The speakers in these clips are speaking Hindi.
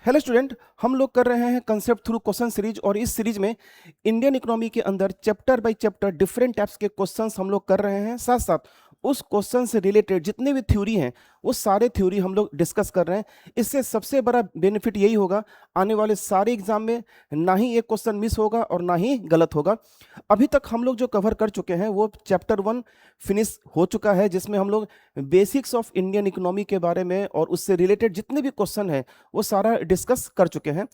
हेलो स्टूडेंट, हम लोग कर रहे हैं कंसेप्ट थ्रू क्वेश्चन सीरीज और इस सीरीज में इंडियन इकोनॉमी के अंदर chapter by chapter different types के क्वेश्चंस हम लोग कर रहे हैं। साथ साथ उस क्वेश्चन से रिलेटेड जितने भी थ्योरी हैं वो सारे थ्योरी हम लोग डिस्कस कर रहे हैं। इससे सबसे बड़ा बेनिफिट यही होगा, आने वाले सारे एग्जाम में ना ही एक क्वेश्चन मिस होगा और ना ही गलत होगा। अभी तक हम लोग जो कवर कर चुके हैं वो चैप्टर 1 फिनिश हो चुका है, जिसमें हम लोग बेसिक्स ऑफ इंडियन इकोनॉमी के बारे में और उससे रिलेटेड जितने भी क्वेश्चन हैं वो सारा डिस्कस कर चुके हैं।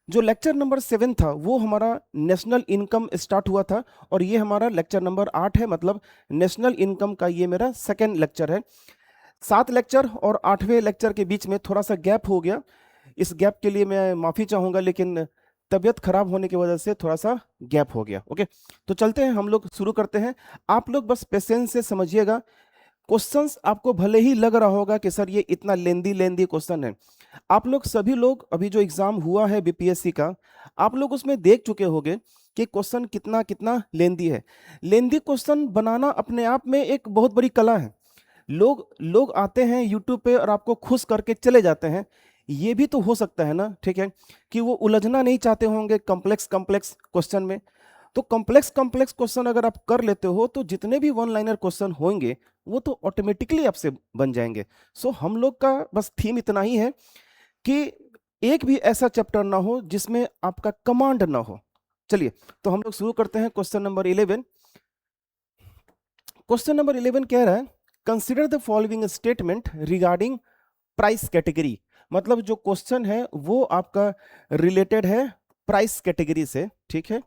जो लेक्चर नंबर 7 था वो हमारा नेशनल इनकम स्टार्ट हुआ था और ये हमारा लेक्चर नंबर 8 है, मतलब नेशनल इनकम का ये मेरा सेकेंड लेक्चर है। 7 लेक्चर और 8वें लेक्चर के बीच में थोड़ा सा गैप हो गया। इस गैप के लिए मैं माफ़ी चाहूँगा, लेकिन तबीयत खराब होने की वजह से थोड़ा सा गैप हो गया। ओके, तो चलते हैं, हम लोग शुरू करते हैं। आप लोग बस पेशेंस से समझिएगा। क्वेश्चंस आपको भले ही लग रहा होगा कि सर ये इतना लेंदी क्वेश्चन है, आप लोग सभी लोग अभी जो एग्जाम हुआ है बीपीएससी का, आप लोग उसमें देख चुके होंगे कि क्वेश्चन कितना कितना लेंदी है। लेंदी क्वेश्चन बनाना अपने आप में एक बहुत बड़ी कला है। लोग लोग आते हैं यूट्यूब पे और आपको खुश करके चले जाते हैं। ये भी तो हो सकता है ना, ठीक है, कि वो उलझना नहीं चाहते होंगे कॉम्प्लेक्स क्वेश्चन में। तो कॉम्प्लेक्स क्वेश्चन अगर आप कर लेते हो तो जितने भी वन लाइनर क्वेश्चन होंगे वो तो ऑटोमेटिकली आपसे बन जाएंगे। सो हम लोग का बस थीम इतना ही है कि एक भी ऐसा चैप्टर ना हो जिसमें आपका कमांड ना हो। चलिए, तो हम लोग शुरू करते हैं। Question number 11। क्वेश्चन नंबर 11 कह रहा है, consider the following statement regarding price category. मतलब जो क्वेश्चन है वो आपका रिलेटेड है प्राइस कैटेगरी से, ठीक है।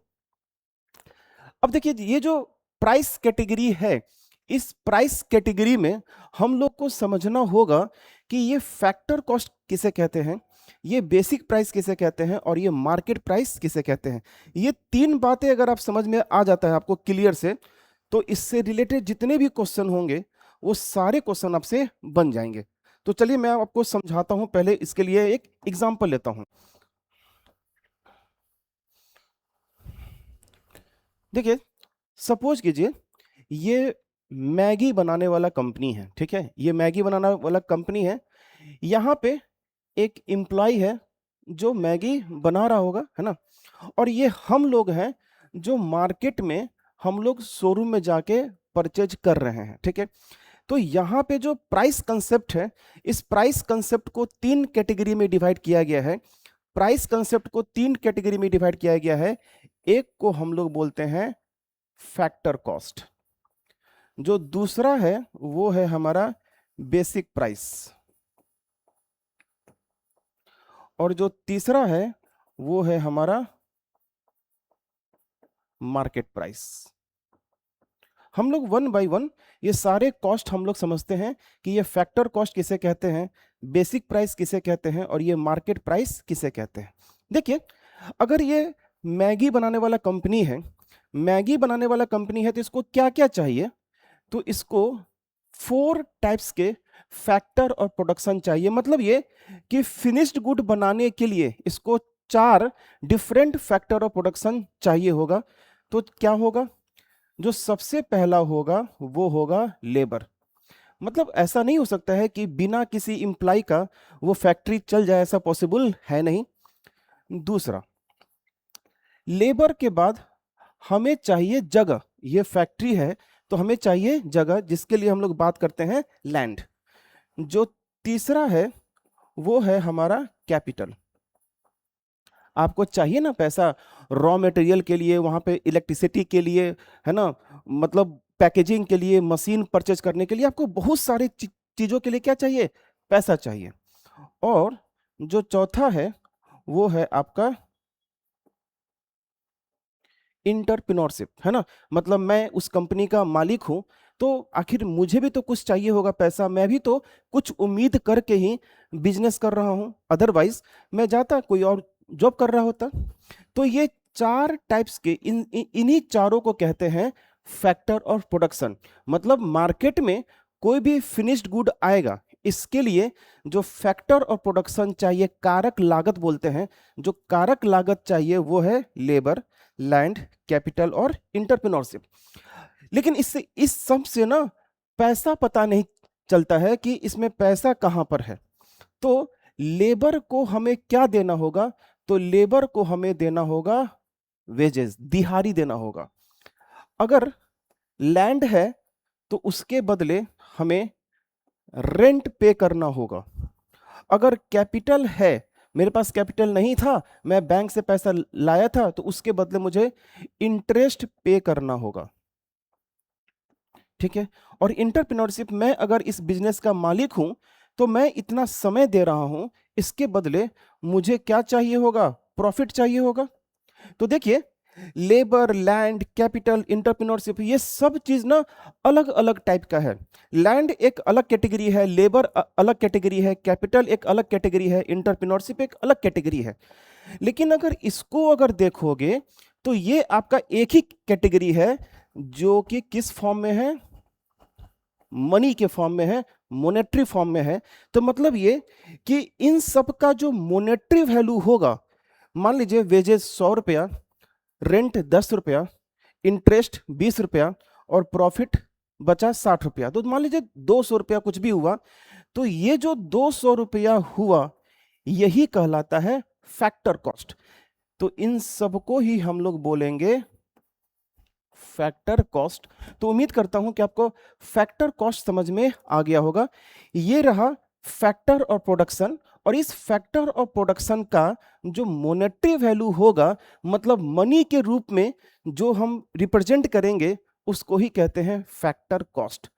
अब देखिए, ये जो प्राइस कैटेगरी है, इस प्राइस कैटेगरी में हम लोग को समझना होगा कि ये फैक्टर कॉस्ट किसे कहते हैं, ये बेसिक प्राइस किसे कहते हैं और ये मार्केट प्राइस किसे कहते हैं। ये तीन बातें अगर आप समझ में आ जाता है आपको क्लियर से, तो इससे रिलेटेड जितने भी क्वेश्चन होंगे वो सारे क्वेश्चन आपसे बन जाएंगे। तो चलिए मैं आपको समझाता हूं। पहले इसके लिए एक एग्जांपल लेता हूं। देखिए, सपोज कीजिए ये मैगी बनाने वाला कंपनी है, ठीक है। ये मैगी बनाने वाला कंपनी है। यहाँ पे एक एम्प्लॉय है जो मैगी बना रहा होगा, है ना। और ये हम लोग हैं जो मार्केट में हम लोग शोरूम में जाके परचेज कर रहे हैं, ठीक है। तो यहाँ पे जो प्राइस कंसेप्ट है, इस प्राइस कंसेप्ट को तीन कैटेगरी में डिवाइड किया गया है। प्राइस कंसेप्ट को तीन कैटेगरी में डिवाइड किया गया है। एक को हम लोग बोलते हैं फैक्टर कॉस्ट, जो दूसरा है वो है हमारा बेसिक प्राइस, और जो तीसरा है वो है हमारा मार्केट प्राइस। हम लोग वन बाय वन ये सारे कॉस्ट हम लोग समझते हैं कि ये फैक्टर कॉस्ट किसे कहते हैं, बेसिक प्राइस किसे कहते हैं और ये मार्केट प्राइस किसे कहते हैं। देखिए, अगर ये मैगी बनाने वाला कंपनी है, मैगी बनाने वाला कंपनी है, तो इसको क्या क्या चाहिए, तो इसको 4 टाइप्स के फैक्टर और प्रोडक्शन चाहिए। मतलब ये कि फिनिश्ड गुड बनाने के लिए इसको 4 डिफरेंट फैक्टर और प्रोडक्शन चाहिए होगा। तो क्या होगा, जो सबसे पहला होगा वो होगा लेबर। मतलब ऐसा नहीं हो सकता है कि बिना किसी इम्प्लाई का वो फैक्ट्री चल जाए, ऐसा पॉसिबल है नहीं। दूसरा, लेबर के बाद हमें चाहिए जगह। ये फैक्ट्री है तो हमें चाहिए जगह, जिसके लिए हम लोग बात करते हैं लैंड। जो तीसरा है वो है हमारा कैपिटल। आपको चाहिए ना पैसा रॉ मटेरियल के लिए, वहां पे इलेक्ट्रिसिटी के लिए, है ना, मतलब पैकेजिंग के लिए, मशीन परचेज करने के लिए, आपको बहुत सारी चीजों के लिए क्या चाहिए, पैसा चाहिए। और जो चौथा है वो है आपका इंटरप्रेन्योरशिप, है ना। मतलब मैं उस कंपनी का मालिक हूं, तो आखिर मुझे भी तो कुछ चाहिए होगा पैसा, मैं भी तो कुछ उम्मीद करके ही बिजनेस कर रहा हूं, अदरवाइज मैं जाता कोई और जॉब कर रहा होता। तो ये 4 टाइप्स के इन्हीं चारों को कहते हैं फैक्टर और प्रोडक्शन। मतलब मार्केट में कोई भी फिनिश्ड गुड आएगा, इसके लिए जो फैक्टर और प्रोडक्शन चाहिए, कारक लागत बोलते हैं, जो कारक लागत चाहिए वो है लेबर, लैंड, कैपिटल और इंटरप्रेन्योरशिप। लेकिन इससे इस सब से ना पैसा पता नहीं चलता है कि इसमें पैसा कहां पर है। तो लेबर को हमें क्या देना होगा? तो लेबर को हमें देना होगा वेजेस, दिहाड़ी देना होगा। अगर लैंड है तो उसके बदले हमें रेंट पे करना होगा। अगर कैपिटल है, मेरे पास कैपिटल नहीं था, मैं बैंक से पैसा लाया था, तो उसके बदले मुझे इंटरेस्ट पे करना होगा। ठीक है। और इंटरप्रेन्योरशिप में अगर इस बिजनेस का मालिक हूं तो मैं इतना समय दे रहा हूं, इसके बदले मुझे क्या चाहिए होगा? प्रॉफिट चाहिए होगा। तो देखिए, लेबर, लैंड, कैपिटल, इंटरप्रेन्योरशिप, ये सब चीज ना अलग अलग टाइप का है। लैंड एक अलग कैटेगरी है, लेबर अलग कैटेगरी है, कैपिटल एक अलग कैटेगरी है, इंटरप्रेन्योरशिप एक अलग कैटेगरी है। लेकिन अगर इसको अगर देखोगे तो ये आपका एक ही कैटेगरी है, जो कि किस फॉर्म में है? मनी के फॉर्म में है, मोनेटरी फॉर्म में है। तो मतलब ये कि इन सब का जो मोनेटरी वैल्यू होगा, मान लीजिए वेजेस 100 रुपया, रेंट 10 रुपया, इंटरेस्ट 20 रुपया और प्रॉफिट बचा 60 रुपया, तो मान लीजिए 200 रुपया कुछ भी हुआ। तो ये जो 200 रुपया हुआ, यही कहलाता है फैक्टर कॉस्ट। तो इन सबको ही हम लोग बोलेंगे फैक्टर कॉस्ट। तो उम्मीद करता हूं कि आपको फैक्टर कॉस्ट समझ में आ गया होगा। ये रहा फैक्टर और प्रोडक्शन, और इस फैक्टर और प्रोडक्शन का जो मॉनेटरी वैल्यू होगा, मतलब मनी के रूप में जो हम रिप्रेजेंट करेंगे, उसको ही कहते हैं फैक्टर कॉस्ट।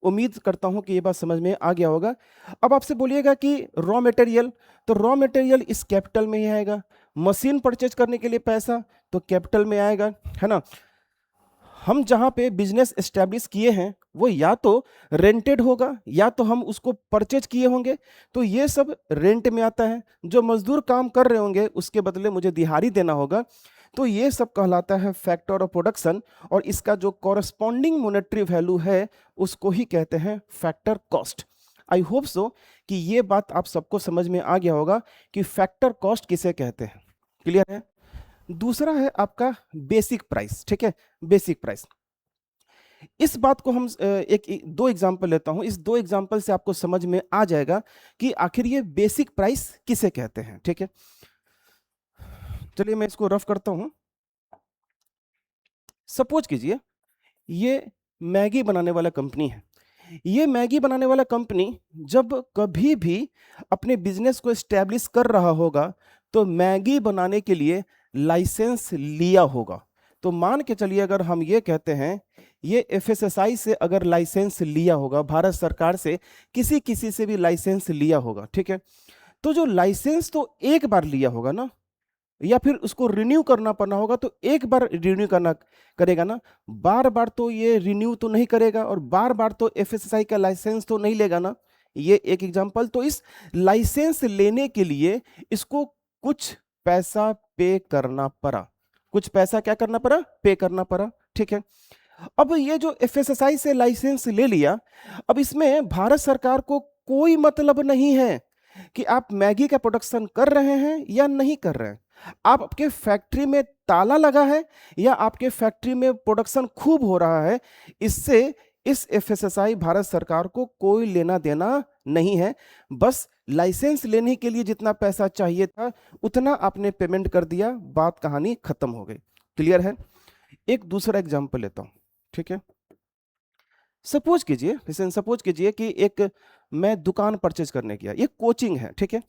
उम्मीद करता हूं कि ये बात समझ में आ गया होगा। अब आपसे बोलिएगा कि रॉ मटेरियल, तो रॉ मटेरियल इस कैपिटल में ही आएगा। मशीन परचेज करने के लिए पैसा, तो कैपिटल में आएगा, है ना। हम जहां पे बिजनेस एस्टेब्लिश किए हैं वो या तो रेंटेड होगा या तो हम उसको परचेज किए होंगे, तो ये सब रेंट में आता है। जो मजदूर काम कर रहे होंगे उसके बदले मुझे दिहाड़ी देना होगा, तो ये सब कहलाता है फैक्टर ऑफ प्रोडक्शन। और इसका जो कॉरस्पॉन्डिंग मॉनेटरी वैल्यू है उसको ही कहते हैं factor cost. I hope so कि ये बात आप सबको समझ में आ गया होगा कि फैक्टर कॉस्ट किसे कहते हैं। क्लियर है? दूसरा है आपका बेसिक प्राइस। ठीक है, बेसिक प्राइस। इस बात को हम दो एग्जांपल लेता हूं। इस दो एग्जांपल से आपको समझ में आ जाएगा कि आखिर ये बेसिक प्राइस किसे कहते हैं। ठीक है, चलिए मैं इसको रफ करता हूं। सपोज कीजिए ये मैगी बनाने वाला कंपनी है। ये मैगी बनाने वाला कंपनी जब कभी भी अपने बिजनेस को एस्टेब्लिश कर रहा होगा तो मैगी बनाने के लिए लाइसेंस लिया होगा। तो मान के चलिए अगर हम ये कहते हैं, ये एफएसएसआई से अगर लाइसेंस लिया होगा, भारत सरकार से किसी किसी से भी लाइसेंस लिया होगा, ठीक है। तो जो लाइसेंस तो एक बार लिया होगा ना, या फिर उसको रिन्यू करना पड़ना होगा, तो एक बार रिन्यू करना करेगा ना, बार बार तो ये रिन्यू तो नहीं करेगा, और बार बार तो एफएसएसआई का लाइसेंस तो नहीं लेगा ना। ये एक एग्जांपल। तो इस लाइसेंस लेने के लिए इसको कुछ पैसा पे करना पड़ा। कुछ पैसा क्या करना पड़ा? पे करना पड़ा। ठीक है। अब ये जो एफएसएसआई से लाइसेंस ले लिया, अब इसमें भारत सरकार को कोई मतलब नहीं है कि आप मैगी का प्रोडक्शन कर रहे हैं या नहीं कर रहे हैं। आपके फैक्ट्री में ताला लगा है या आपके फैक्ट्री में प्रोडक्शन खूब हो रहा है, इससे इस एफएसएसआई भारत सरकार को कोई लेना देना नहीं है। बस लाइसेंस लेने के लिए जितना पैसा चाहिए था उतना आपने पेमेंट कर दिया, बात कहानी खत्म हो गई। क्लियर है? एक दूसरा एग्जांपल लेता हूं। ठीक है, सपोज कीजिए कि एक मैं दुकान परचेज करने गया। ये कोचिंग है, ठीक है।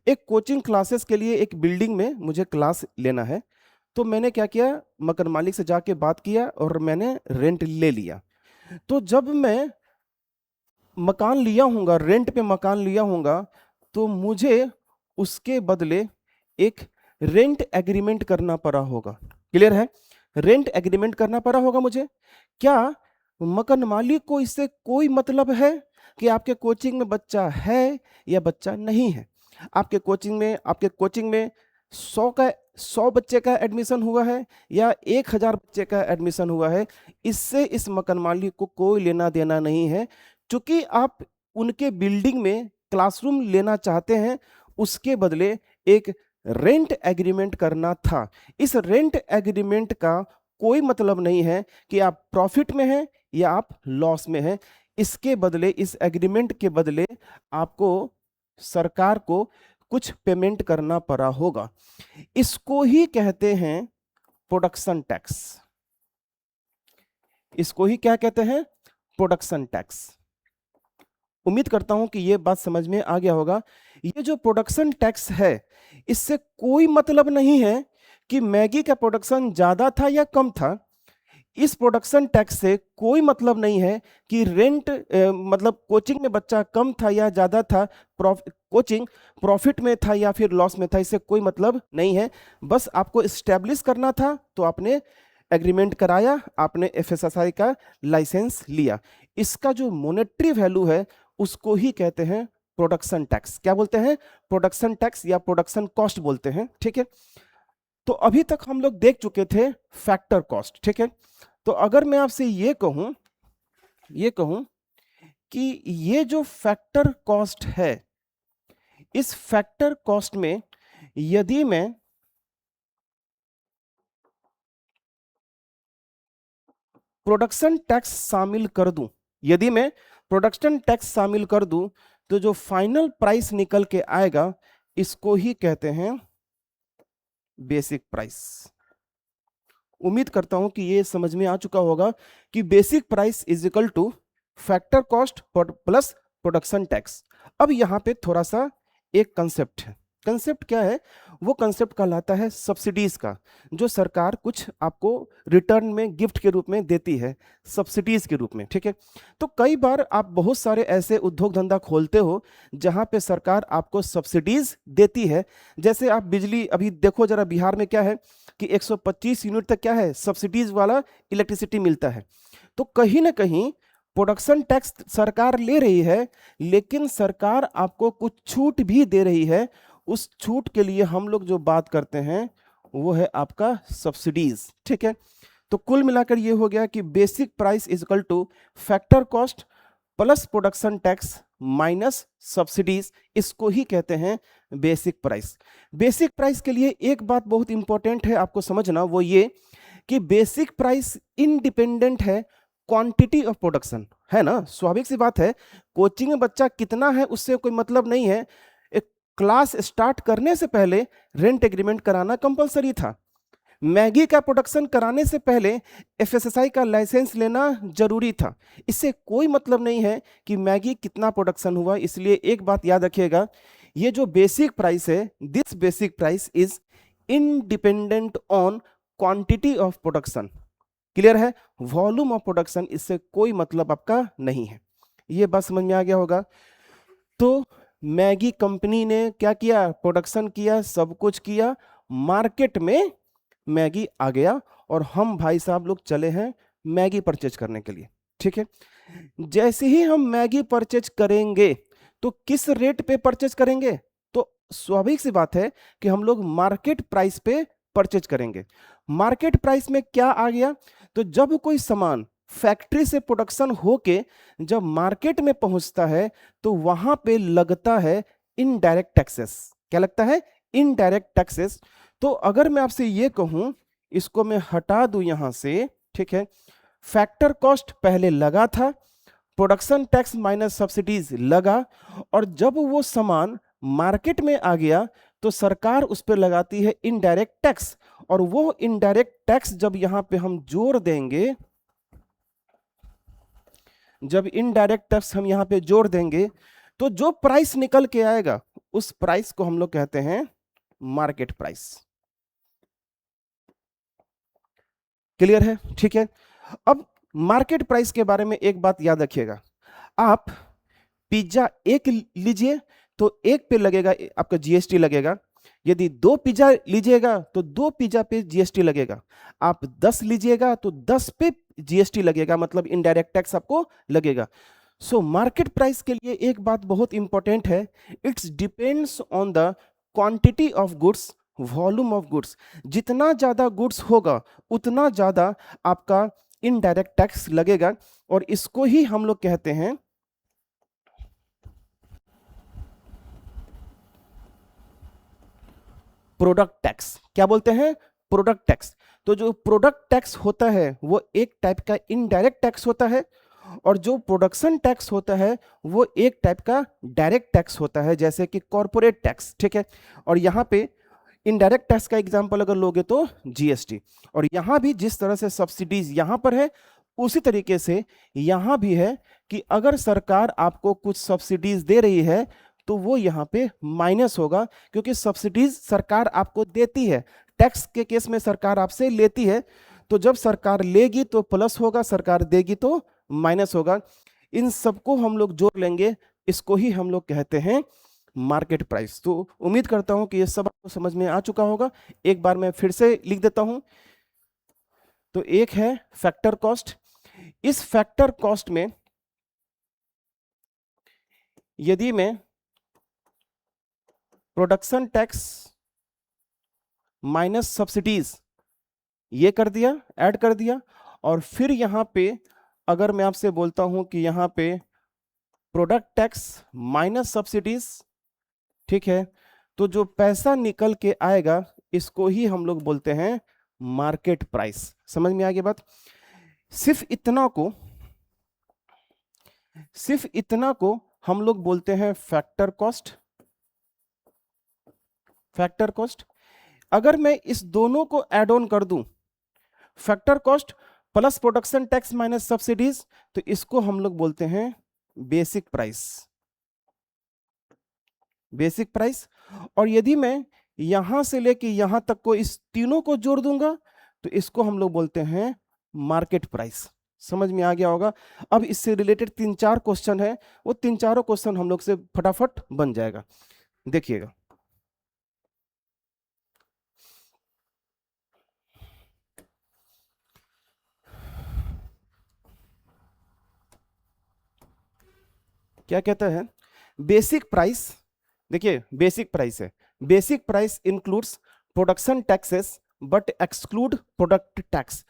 एक कोचिंग क्लासेस के लिए एक बिल्डिंग में मुझे क्लास लेना है। तो मैंने क्या किया, मकान मालिक से जाके बात किया और मैंने रेंट ले लिया। तो जब मैं मकान लिया हूँगा, रेंट पे मकान लिया हूँगा, तो मुझे उसके बदले एक रेंट एग्रीमेंट करना पड़ा होगा। क्लियर है? रेंट एग्रीमेंट करना पड़ा होगा मुझे। क्या मकान मालिक को इससे कोई मतलब है कि आपके कोचिंग में बच्चा है या बच्चा नहीं है? आपके कोचिंग में 100 बच्चे का एडमिशन हुआ है या 1000 बच्चे का एडमिशन हुआ है, इससे इस मकान मालिक को कोई लेना देना नहीं है। चूंकि आप उनके बिल्डिंग में क्लासरूम लेना चाहते हैं, उसके बदले एक रेंट एग्रीमेंट करना था। इस रेंट एग्रीमेंट का कोई मतलब नहीं है कि आप प्रॉफिट में हैं या आप लॉस में हैं। इसके बदले, इस एग्रीमेंट के बदले आपको, सरकार को कुछ पेमेंट करना पड़ा होगा। इसको ही कहते हैं प्रोडक्शन टैक्स। इसको ही क्या कहते हैं? Production tax. उम्मीद करता हूं कि यह बात समझ में आ गया होगा। ये जो प्रोडक्शन टैक्स है, इससे कोई मतलब नहीं है कि मैगी का प्रोडक्शन ज्यादा था या कम था। इस प्रोडक्शन टैक्स से कोई मतलब नहीं है कि रेंट मतलब कोचिंग में बच्चा कम था या ज्यादा था, कोचिंग प्रॉफिट में था या फिर लॉस में था, इससे कोई मतलब नहीं है। बस आपको इस्टेब्लिश करना था तो आपने एग्रीमेंट कराया, आपने एफएसएसआई का लाइसेंस लिया। इसका जो मॉनेटरी वैल्यू है उसको ही कहते हैं प्रोडक्शन टैक्स। क्या बोलते हैं? प्रोडक्शन टैक्स या प्रोडक्शन कॉस्ट बोलते हैं। ठीक है, तो अभी तक हम लोग देख चुके थे फैक्टर कॉस्ट। ठीक है, तो अगर मैं आपसे ये कहूं कि ये जो फैक्टर कॉस्ट है, इस फैक्टर कॉस्ट में यदि मैं प्रोडक्शन टैक्स शामिल कर दूं, यदि मैं प्रोडक्शन टैक्स शामिल कर दूं, तो जो फाइनल प्राइस निकल के आएगा इसको ही कहते हैं बेसिक प्राइस। उम्मीद करता हूं कि ये समझ में आ चुका होगा कि basic price is equal two factor cost plus production tax. अब यहां पे थोड़ा सा एक कंसेप्ट है। कंसेप्ट क्या है? वो कंसेप्ट कहलाता है सब्सिडीज का, जो सरकार कुछ आपको रिटर्न में गिफ्ट के रूप में देती है, सब्सिडीज के रूप में। ठीक है, तो कई बार आप बहुत सारे ऐसे उद्योग धंधा खोलते हो जहां पे सरकार आपको सब्सिडीज देती है। जैसे आप बिजली, अभी देखो जरा बिहार में क्या है कि 125 यूनिट तक क्या है, सब्सिडीज वाला इलेक्ट्रिसिटी मिलता है। तो कहीं ना कहीं प्रोडक्शन टैक्स सरकार ले रही है, लेकिन सरकार आपको कुछ छूट भी दे रही है। उस छूट के लिए हम लोग जो बात करते हैं वो है आपका सब्सिडीज। ठीक है, तो कुल मिलाकर ये हो गया कि basic price is equal two factor cost plus production tax minus subsidies. इसको ही कहते हैं बेसिक प्राइस। बेसिक प्राइस के लिए एक बात बहुत इंपॉर्टेंट है आपको समझना, वो ये कि बेसिक प्राइस इंडिपेंडेंट है क्वांटिटी ऑफ प्रोडक्शन। है ना, स्वाभाविक सी बात है, कोचिंग में बच्चा कितना है उससे कोई मतलब नहीं है। एक क्लास स्टार्ट करने से पहले रेंट एग्रीमेंट कराना कंपलसरी था। मैगी का प्रोडक्शन कराने से पहले एफएसएसआई का लाइसेंस लेना जरूरी था। इससे कोई मतलब नहीं है कि मैगी कितना प्रोडक्शन हुआ। इसलिए एक बात याद रखिएगा, ये जो बेसिक प्राइस है, this basic price is independent on quantity of production. Clear है? वॉल्यूम ऑफ प्रोडक्शन इससे कोई मतलब आपका नहीं है। ये बात समझ में आ गया होगा। तो मैगी कंपनी ने क्या किया? प्रोडक्शन किया, सब कुछ किया, मार्केट में मैगी आ गया और हम भाई साहब लोग चले हैं मैगी परचेज करने के लिए। ठीक है, जैसे ही हम मैगी परचेज करेंगे तो किस रेट पे परचेज करेंगे? तो स्वाभाविक सी बात है कि हम लोग मार्केट प्राइस पे परचेज करेंगे। मार्केट प्राइस में क्या आ गया? तो जब कोई सामान फैक्ट्री से प्रोडक्शन होके जब मार्केट में पहुंचता है तो वहां पे लगता है इनडायरेक्ट टैक्सेस। क्या लगता है? Indirect taxes. तो अगर मैं आपसे ये कहूं, इसको मैं हटा दूं यहां से, ठीक है, फैक्टर कॉस्ट पहले लगा था, प्रोडक्शन टैक्स माइनस सब्सिडीज लगा, और जब वो सामान मार्केट में आ गया तो सरकार उस पर लगाती है इनडायरेक्ट टैक्स। और वो इनडायरेक्ट टैक्स जब यहां पे हम जोड़ देंगे, जब इनडायरेक्ट टैक्स हम यहां पे जोड़ देंगे तो जो प्राइस निकल के आएगा उस प्राइस को हम लोग कहते हैं मार्केट प्राइस। क्लियर है? ठीक है, अब मार्केट प्राइस के बारे में एक बात याद रखिएगा, आप पिज्जा एक लीजिए तो एक पे लगेगा आपका जीएसटी लगेगा, यदि 2 पिज्जा लीजिएगा तो 2 पिज्जा पे जीएसटी लगेगा, आप 10 लीजिएगा तो 10 पे जीएसटी लगेगा, मतलब इनडायरेक्ट टैक्स आपको लगेगा। सो मार्केट प्राइस के लिए एक बात बहुत इंपॉर्टेंट है, it's depends on the quantity of goods, volume of goods. जितना ज्यादा गुड्स होगा उतना ज्यादा आपका इनडायरेक्ट टैक्स लगेगा, और इसको ही हम लोग कहते हैं प्रोडक्ट टैक्स। क्या बोलते हैं? Product tax. तो जो प्रोडक्ट टैक्स होता है वो एक टाइप का इनडायरेक्ट टैक्स होता है, और जो प्रोडक्शन टैक्स होता है वो एक टाइप का डायरेक्ट टैक्स होता है, जैसे कि कॉर्पोरेट टैक्स, ठीक है। और यहाँ पे इनडायरेक्ट टैक्स का एग्जांपल अगर लोगे तो जीएसटी। और यहाँ भी जिस तरह से सब्सिडीज यहाँ पर है, उसी तरीके से यहाँ भी है कि अगर सरकार आपको कुछ सब्सिडीज दे रही है तो वो यहाँ पे माइनस होगा, क्योंकि सब्सिडीज सरकार आपको देती है, टैक्स के केस में सरकार आपसे लेती है। तो जब सरकार लेगी तो प्लस होगा, सरकार देगी तो माइनस होगा। इन सबको हम लोग जोड़ लेंगे, इसको ही हम लोग कहते हैं मार्केट प्राइस। तो उम्मीद करता हूं कि ये सब आपको समझ में आ चुका होगा। एक बार मैं फिर से लिख देता हूं। तो एक है फैक्टर कॉस्ट। इस फैक्टर कॉस्ट में यदि मैं प्रोडक्शन टैक्स माइनस सब्सिडीज ये कर दिया, ऐड कर दिया, और फिर यहां पे अगर मैं आपसे बोलता हूं कि यहां पे प्रोडक्ट टैक्स माइनस सब्सिडीज, ठीक है, तो जो पैसा निकल के आएगा इसको ही हम लोग बोलते हैं मार्केट प्राइस। समझ में आ गई बात? सिर्फ इतना को हम लोग बोलते हैं फैक्टर कॉस्ट। फैक्टर कॉस्ट अगर मैं इस दोनों को ऐड ऑन कर दूं, factor cost plus production tax minus subsidies, तो इसको हम लोग बोलते हैं बेसिक प्राइस। Basic price. और यदि मैं यहां से लेके यहां तक को इस तीनों को जोड़ दूंगा तो इसको हम लोग बोलते हैं मार्केट प्राइस। समझ में आ गया होगा? अब इससे रिलेटेड 3-4 क्वेश्चन है, वो 3-4 क्वेश्चन हम लोग से फटाफट बन जाएगा, देखिएगा। क्या कहता है बेसिक प्राइस? देखिए बेसिक प्राइस है, basic price includes production taxes but exclude product tax.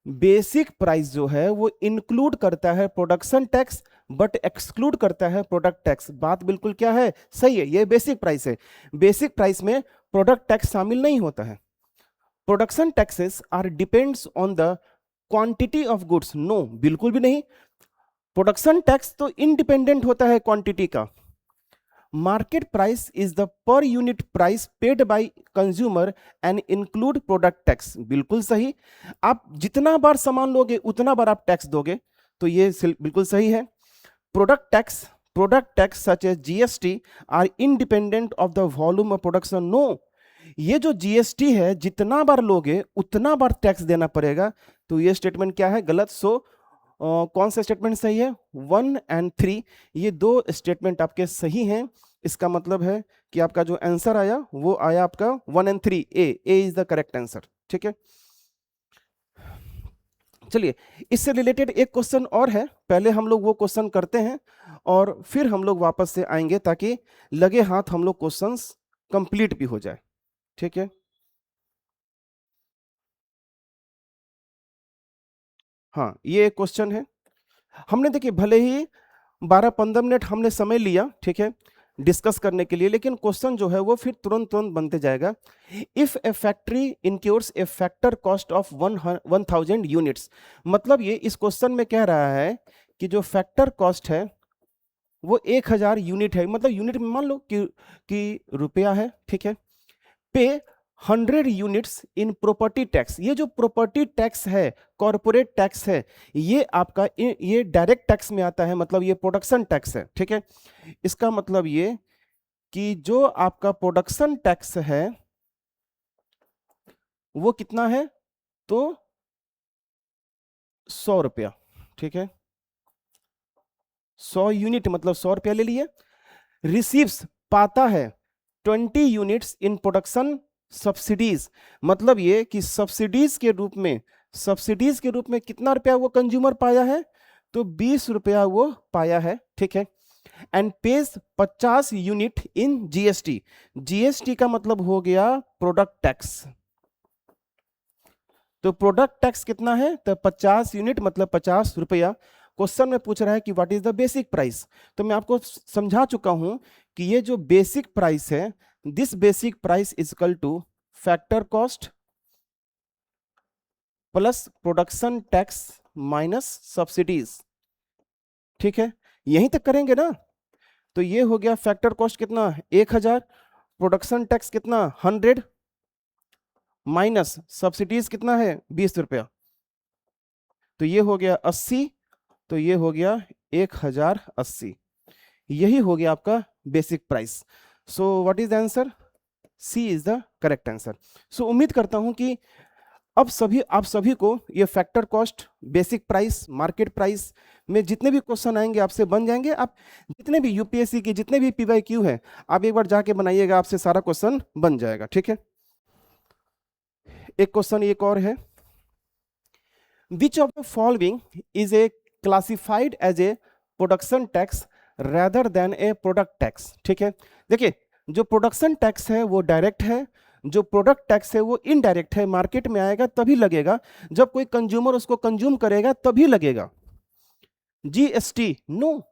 Basic price जो है वो इंक्लूड करता है प्रोडक्शन टैक्स बट एक्सक्लूड करता है प्रोडक्ट टैक्स। बात बिल्कुल क्या है, सही है, ये बेसिक प्राइस है। बेसिक प्राइस में प्रोडक्ट टैक्स शामिल नहीं होता है। Production taxes are depends on the quantity of goods, no बिल्कुल भी नहीं। प्रोडक्शन टैक्स तो इंडिपेंडेंट होता है क्वांटिटी का। Market price is the per unit price paid by consumer and include product tax, बिल्कुल सही। आप जितना बार सामान लोगे उतना बार आप टैक्स दोगे, तो ये बिल्कुल सही है। Product tax such as GST are independent of the volume of production, no. ये जो जीएसटी है जितना बार लोगे उतना बार टैक्स देना पड़ेगा, तो ये स्टेटमेंट क्या है, गलत। सो कौन सा स्टेटमेंट सही है? 1 और 3, ये दो स्टेटमेंट आपके सही हैं। इसका मतलब है कि आपका जो आंसर आया वो आया आपका 1 और 3, ए इज द करेक्ट आंसर, ठीक है। चलिए इससे रिलेटेड एक क्वेश्चन और है, पहले हम लोग वो क्वेश्चन करते हैं और फिर हम लोग वापस से आएंगे ताकि लगे हाथ हम लोग क्वेश्चंस कंप्लीट भी हो जाए, ठीक है। हाँ ये एक क्वेश्चन है। हमने देखिए भले ही 12-15 मिनट हमने समय लिया, ठीक है, डिस्कस करने के लिए, लेकिन क्वेश्चन जो है वो फिर तुरंत तुरंत बनते जाएगा। If a factory incurs a factor cost of 1000 units, मतलब ये इस क्वेश्चन में कह रहा है कि जो फैक्टर कॉस्ट है वो 1000 यूनिट है, मतलब यूनिट में मान लो कि रुपया है, ठीक है। पे 100 यूनिट्स इन प्रॉपर्टी टैक्स, ये जो प्रॉपर्टी टैक्स है, कॉर्पोरेट टैक्स है, ये आपका ये डायरेक्ट टैक्स में आता है, मतलब ये प्रोडक्शन टैक्स है, ठीक है। इसका मतलब ये कि जो आपका प्रोडक्शन टैक्स है वो कितना है, तो 100 रुपया, ठीक है। 100 यूनिट मतलब 100 रुपया ले लिए। रिसीव्स पाता है 20 यूनिट्स इन प्रोडक्शन सब्सिडीज, मतलब ये कि सब्सिडीज के रूप में कितना रुपया वो कंज्यूमर पाया है, तो 20 रुपया वो पाया है, ठीक है। And page 50 unit in GST, GST का मतलब हो गया प्रोडक्ट टैक्स। तो प्रोडक्ट टैक्स कितना है, तो 50 यूनिट मतलब 50 रुपया। क्वेश्चन में पूछ रहा है कि what is the basic price, तो मैं आपको समझा चुका हूं कि ये जो बेसिक प्राइस है, this basic price is equal two factor cost plus production tax minus subsidies, ठीक है, यहीं तक करेंगे ना। तो ये हो गया फैक्टर कॉस्ट कितना 1000, प्रोडक्शन टैक्स कितना 100, माइनस सब्सिडीज कितना है 20 रुपया, तो ये हो गया 80, तो ये हो गया 1080, यही हो गया आपका basic price. So what is the answer? C is the correct answer. So उम्मीद करता हूं कि अब आप सभी को ये factor cost, basic price, market price में जितने भी क्वेश्चन आएंगे आपसे बन जाएंगे। आप जितने भी यूपीएससी के जितने भी पीवाईक्यू है आप एक बार जाके बनाइएगा, आपसे सारा क्वेश्चन बन जाएगा। ठीक है, एक क्वेश्चन एक और है, which of the following is a classified as a production tax rather than a product tax. ठीक है, देखिए जो प्रोडक्शन टैक्स है वो डायरेक्ट है, जो प्रोडक्ट टैक्स है वो इनडायरेक्ट है, मार्केट में आएगा तभी लगेगा, जब कोई कंज्यूमर उसको कंज्यूम करेगा तभी लगेगा। जीएसटी नो,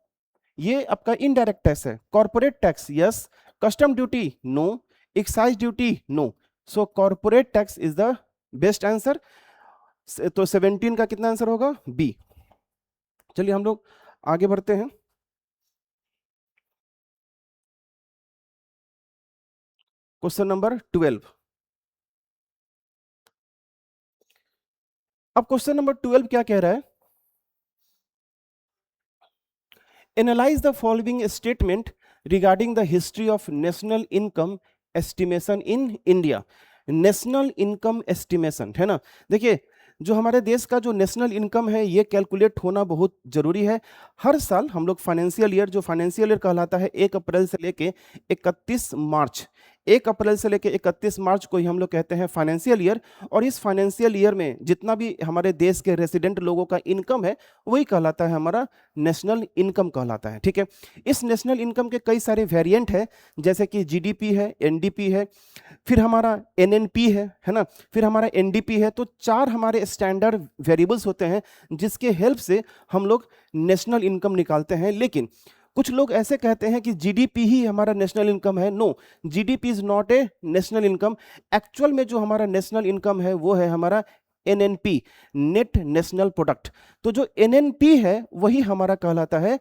ये आपका इनडायरेक्ट टैक्स है। Corporate tax yes, custom duty no, excise duty no. So corporate tax is the best answer. तो 17 का कितना आंसर होगा? बी। चलिए हम लोग आगे बढ़ते हैं। Question number 12। अब क्वेश्चन नंबर 12 क्या कह रहा है? Analyse the following statement regarding the history of national income estimation in India. National income estimation है ना, देखिए जो हमारे देश का जो नेशनल इनकम है ये कैलकुलेट होना बहुत जरूरी है। हर साल हम लोग फाइनेंशियल ईयर, जो फाइनेंशियल ईयर कहलाता है 1 अप्रैल से लेके 31 मार्च, 1 अप्रैल से लेके 31 मार्च को ही हम लोग कहते हैं फाइनेंशियल ईयर। और इस फाइनेंशियल ईयर में जितना भी हमारे देश के रेसिडेंट लोगों का इनकम है वही कहलाता है हमारा नेशनल इनकम कहलाता है। ठीक है, इस नेशनल इनकम के कई सारे वेरिएंट है, जैसे कि जीडीपी है, एनडीपी है, फिर हमारा एनएनपी है ना, फिर हमारा एनडीपी है। तो 4 हमारे स्टैंडर्ड वेरिएबल्स होते हैं जिसके हेल्प से हम लोग नेशनल इनकम निकालते हैं। लेकिन कुछ लोग ऐसे कहते हैं कि जीडीपी ही हमारा नेशनल इनकम है। No, GDP is not a national income. Actual में जो हमारा नेशनल इनकम है वो है हमारा एनएनपी, नेट नेशनल प्रोडक्ट। तो जो एनएनपी है वही हमारा कहलाता है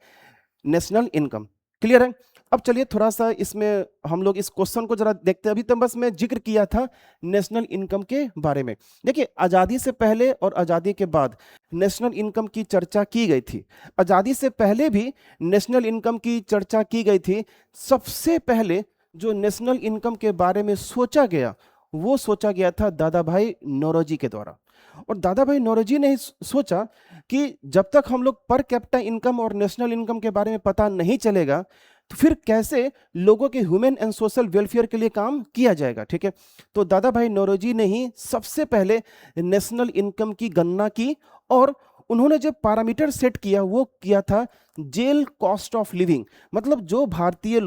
नेशनल इनकम। क्लियर है? अब चलिए थोड़ा सा इसमें हम लोग इस क्वेश्चन को जरा देखते हैं। अभी तो बस मैं जिक्र किया था नेशनल इनकम के बारे में। देखिए आज़ादी से पहले और आज़ादी के बाद नेशनल इनकम की चर्चा की गई थी। आज़ादी से पहले भी नेशनल इनकम की चर्चा की गई थी। सबसे पहले जो नेशनल इनकम के बारे में सोचा गया वो सोचा गया था दादा भाई नौरोजी के द्वारा। और दादा भाई नौरोजी ने सोचा कि जब तक हम लोग पर कैपिटा इनकम और नेशनल इनकम के बारे में पता नहीं चलेगा तो फिर कैसे लोगों के ह्यूमन एंड सोशल वेलफेयर के लिए काम किया जाएगा। ठीक है, तो दादा भाई नौरोजी ने ही सबसे पहले नेशनल इनकम की गणना की और उन्होंने जो पैरामीटर सेट किया वो किया था जेल कॉस्ट ऑफ लिविंग। मतलब जो भारतीय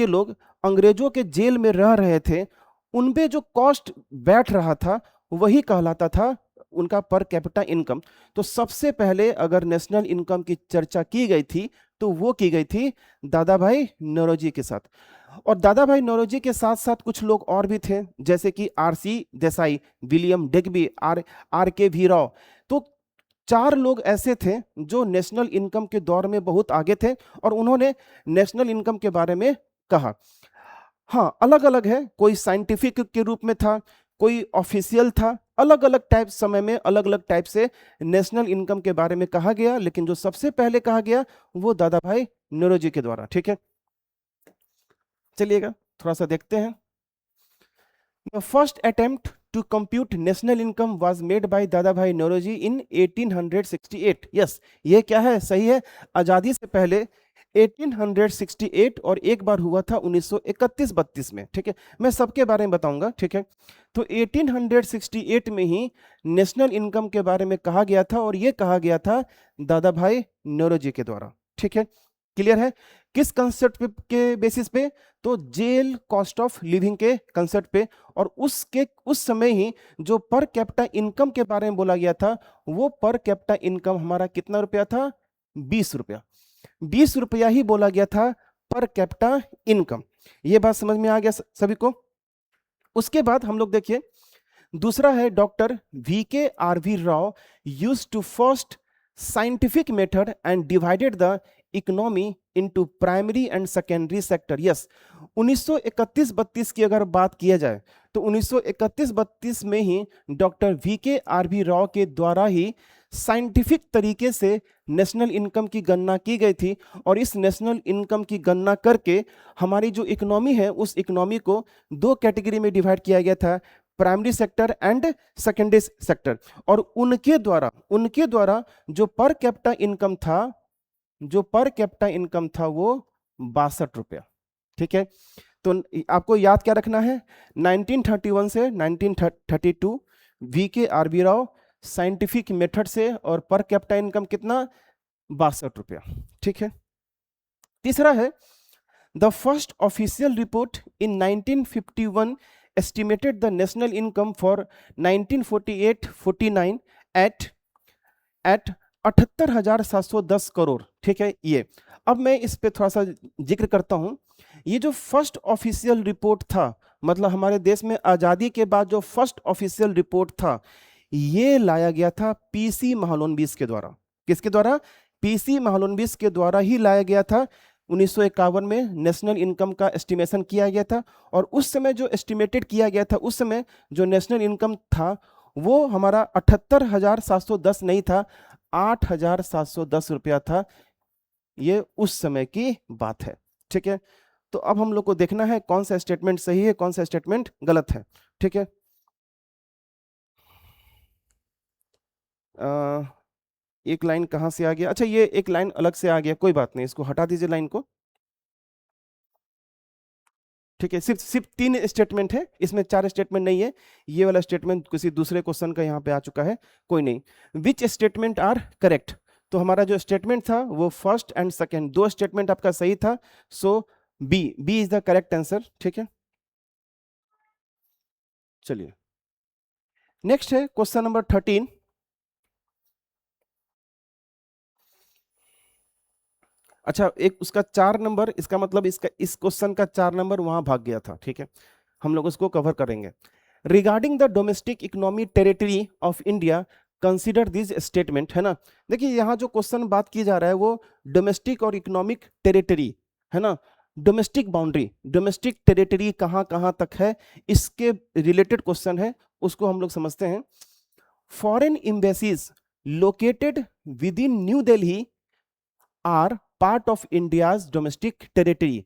लोग अंग्रेजों के जेल में रह रहे थे उन पे जो कॉस्ट बैठ रहा था वही कहलाता था उनका पर कैपिटा इनकम। तो सबसे पहले अगर नेशनल इनकम की चर्चा की गई थी तो वो की गई थी दादा भाई नौरोजी के साथ। और दादा भाई नौरोजी के साथ साथ कुछ लोग और भी थे, जैसे कि R C Desai, William Digby, R K V Rao. तो 4 लोग ऐसे थे जो नेशनल इनकम के दौर में बहुत आगे थे और उन्होंने नेशनल इनकम के बारे में कहा। हाँ, अलग अलग है, कोई साइंटिफिक के रूप में था, कोई ऑफिशियल था, अलग अलग टाइप समय में अलग अलग टाइप से नेशनल इनकम के बारे में कहा गया। लेकिन जो सबसे पहले कहा गया वो दादा भाई नौरोजी के द्वारा। ठीक है, चलिएगा थोड़ा सा देखते हैं। The first attempt to compute national income was made by Dadabhai Naoroji in 1868। Yes, ये क्या है? सही है, आजादी से पहले 1868 और एक बार हुआ था 1931-32 में। ठीक है, मैं सबके बारे में बताऊंगा। ठीक है, तो 1868 में ही नेशनल इनकम के बारे में कहा गया था और ये कहा गया था दादा भाई नौरोजी के द्वारा। ठीक है, क्लियर है? किस कंसेप्ट के बेसिस पे? तो जेल कॉस्ट ऑफ लिविंग के कंसेप्ट पे। और उस समय ही जो पर कैपिटा इनकम के बारे में बोला गया था वो पर कैपिटा इनकम हमारा कितना रुपया था? 20 रुपया। 20 रुपया ही बोला गया था पर कैपिटा इनकम। ये बात समझ में आ गया सभी को? उसके बाद हम लोग देखिए दूसरा है doctor V K R V Rao used to first scientific method and divided the economy into primary and secondary sector. Yes, 1931-32 की अगर बात किया जाए तो 1931-32 में ही डॉक्टर VKRB राव के द्वारा ही साइंटिफिक तरीके से नेशनल इनकम की गणना की गई थी, और इस नेशनल इनकम की गणना करके हमारी जो इकोनॉमी है उस इकोनॉमी को दो कैटेगरी में डिवाइड किया गया था, primary sector and secondary sector. और उनके द्वारा जो पर कैपिटा इनकम था, वो 62 रुपया। ठीक है, तो आपको याद क्या रखना है, 1931 से 1932 VKRB राव साइंटिफिक मेथड से, और पर कैपिटा इनकम कितना, 62 रुपया। ठीक है, तीसरा है the first official report in 1951 estimated the national income for 1948-49 at 78,710 crore. ठीक है, ये अब मैं इस पे थोड़ा सा जिक्र करता हूं। ये जो फर्स्ट ऑफिशियल रिपोर्ट था, मतलब हमारे देश में आजादी के बाद जो फर्स्ट ऑफिशियल रिपोर्ट था, ये लाया गया था PC महालनोबिस के द्वारा। किसके द्वारा? PC महालनोबिस के द्वारा ही लाया गया था। 1951 में नेशनल इनकम का एस्टिमेशन किया गया था, और उस समय जो एस्टिमेटेड किया गया था, उस समय जो नेशनल इनकम था वो हमारा 78,710 नहीं था, 8,710 रुपया था। ये उस समय की बात है। ठीक है, तो अब हम लोग को देखना है कौन सा स्टेटमेंट सही है, कौन सा स्टेटमेंट गलत है। ठीक है, एक लाइन कहां से आ गया, अच्छा ये एक लाइन अलग से आ गया, कोई बात नहीं, इसको हटा दीजिए लाइन को। ठीक है, सिर्फ 3 स्टेटमेंट है, इसमें 4 स्टेटमेंट नहीं है। ये वाला स्टेटमेंट किसी दूसरे क्वेश्चन का यहाँ पे आ चुका है, कोई नहीं। Which statement are correct? तो हमारा जो स्टेटमेंट था वो फर्स्ट एंड सेकेंड, 2 स्टेटमेंट आपका सही था, so B is the correct answer. ठीक है, चलिए नेक्स्ट है क्वेश्चन नंबर 13। अच्छा, एक उसका 4 नंबर, इसका मतलब इसका इस क्वेश्चन का 4 नंबर वहां भाग गया था। ठीक है, हम लोग उसको कवर करेंगे। Regarding the domestic economy territory of India consider this statement, है ना। देखिए यहाँ जो क्वेश्चन बात की जा रहा है वो डोमेस्टिक और इकोनॉमिक टेरिटरी, है ना। डोमेस्टिक बाउंड्री, डोमेस्टिक टेरिटरी कहाँ कहाँ तक है, इसके रिलेटेड क्वेश्चन है, उसको हम लोग समझते हैं। Foreign embassies located within New Delhi are part of India's domestic territory.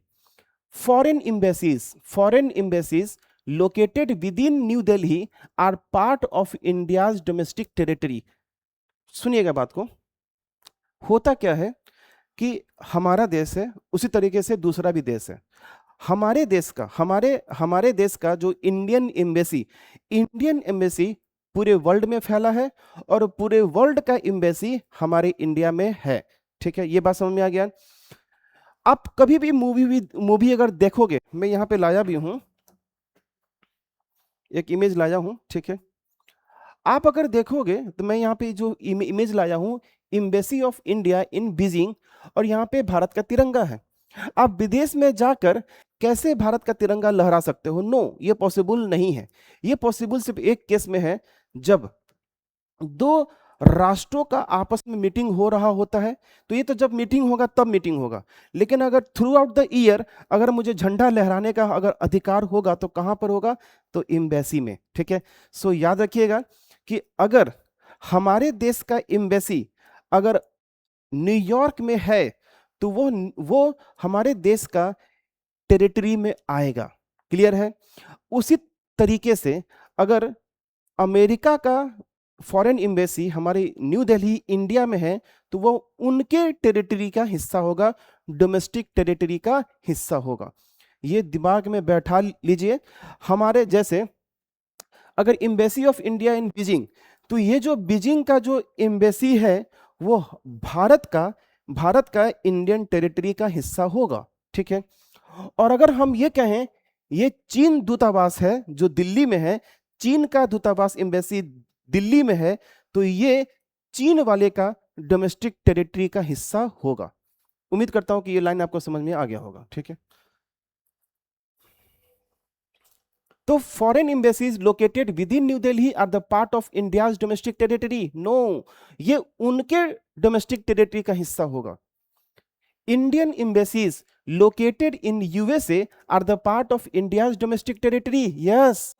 Foreign embassies located within New Delhi are part of India's domestic territory। सुनिएगा बात को, होता क्या है कि हमारा देश है, उसी तरीके से दूसरा भी देश है। हमारे देश का जो इंडियन एम्बेसी पूरे वर्ल्ड में फैला है, और पूरे वर्ल्ड का एम्बेसी हमारे इंडिया में है। ठीक है, ये बात समझ में आ गया। आप कभी भी मूवी अगर देखोगे, मैं यहाँ पे लाया भी हूं, एक इमेज लाया हूं। ठीक है, आप अगर देखोगे तो मैं यहाँ पे जो इमेज लाया हूं, embassy of India in Beijing, और यहाँ पे भारत का तिरंगा है। आप विदेश में जाकर कैसे भारत का तिरंगा लहरा सकते हो? नो, ये पॉसिबल नहीं है। ये पॉसिबल सिर्फ एक केस में है, जब 2 राष्ट्रों का आपस में मीटिंग हो रहा होता है, तो ये तो जब मीटिंग होगा तब मीटिंग होगा। लेकिन अगर थ्रू आउट द ईयर अगर मुझे झंडा लहराने का अगर अधिकार होगा तो कहां पर होगा? तो एम्बेसी में। ठीक है, सो याद रखिएगा कि अगर हमारे देश का एम्बेसी अगर न्यूयॉर्क में है तो वो हमारे देश का टेरिटरी में आएगा। क्लियर है? उसी तरीके से अगर अमेरिका का फॉरेन एम्बेसी हमारे न्यू दिल्ली इंडिया में है तो वो उनके टेरिटरी का हिस्सा होगा, डोमेस्टिक टेरिटरी का हिस्सा होगा। ये दिमाग में बैठा लीजिए। हमारे जैसे अगर embassy of India in Beijing, तो ये जो बीजिंग का जो एम्बेसी है वो भारत का इंडियन टेरिटरी का हिस्सा होगा। ठीक है, और अगर हम ये कहें ये चीन दूतावास है जो दिल्ली में है, चीन का दूतावास एम्बेसी दिल्ली में है, तो ये चीन वाले का डोमेस्टिक टेरिटरी का हिस्सा होगा। उम्मीद करता हूं कि ये लाइन आपको समझ में आ गया होगा। ठीक है, तो foreign embassies located within New Delhi are the part of India's domestic territory? No, ये उनके डोमेस्टिक टेरिटरी का हिस्सा होगा। Indian embassies located in USA are the part of India's domestic territory? Yes